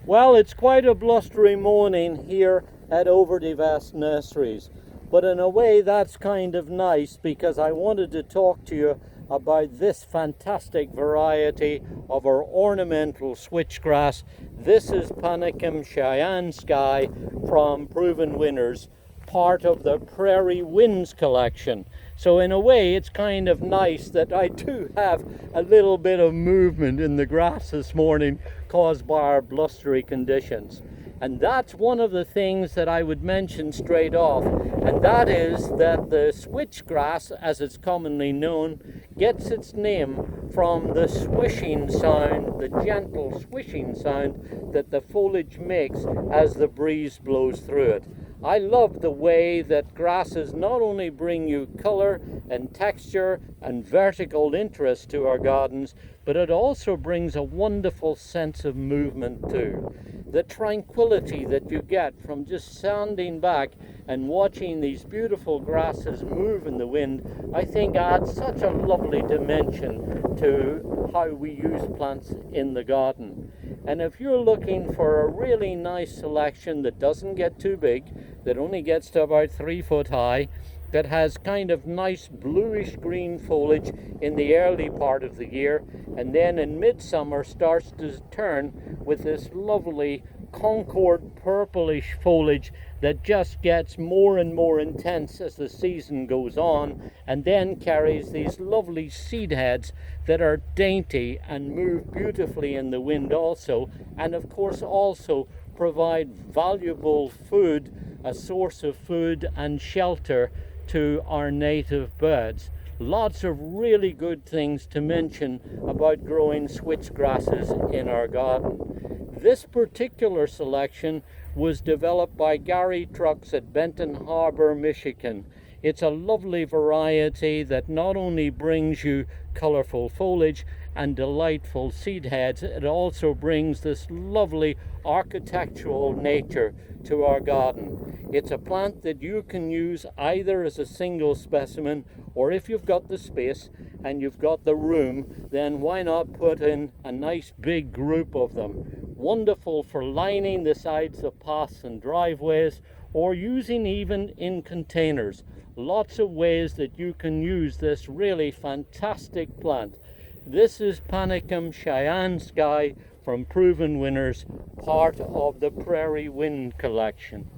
Well, it's quite a blustery morning here at Overdevest Nurseries, but in a way that's kind of nice because I wanted to talk to you about this fantastic variety of our ornamental switchgrass. This is Panicum Cheyenne Sky from Proven Winners, part of the Prairie Winds collection. So in a way it's kind of nice that I do have a little bit of movement in the grass this morning caused by our blustery conditions. And that's one of the things that I would mention straight off, and that is that the switchgrass, as it's commonly known, gets its name from the swishing sound, the gentle swishing sound that the foliage makes as the breeze blows through it. I love the way that grasses not only bring you color and texture and vertical interest to our gardens, but it also brings a wonderful sense of movement too. The tranquility that you get from just standing back and watching these beautiful grasses move in the wind, I think adds such a lovely dimension to how we use plants in the garden. And if you're looking for a really nice selection that doesn't get too big, that only gets to about 3 foot high, that has kind of nice bluish-green foliage in the early part of the year, and then in midsummer starts to turn with this lovely Concord purplish foliage that just gets more and more intense as the season goes on, and then carries these lovely seed heads that are dainty and move beautifully in the wind also, and of course also provide valuable food, a source of food and shelter to our native birds. Lots of really good things to mention about growing switchgrasses in our garden. This particular selection was developed by Gary Trucks at Benton Harbor, Michigan. It's a lovely variety that not only brings you colorful foliage and delightful seed heads, it also brings this lovely architectural nature to our garden. It's a plant that you can use either as a single specimen, or if you've got the space and you've got the room, then why not put in a nice big group of them. Wonderful for lining the sides of paths and driveways, or using even in containers. Lots of ways that you can use this really fantastic plant. This is Panicum Cheyenne Sky from Proven Winners, part of the Prairie Wind collection.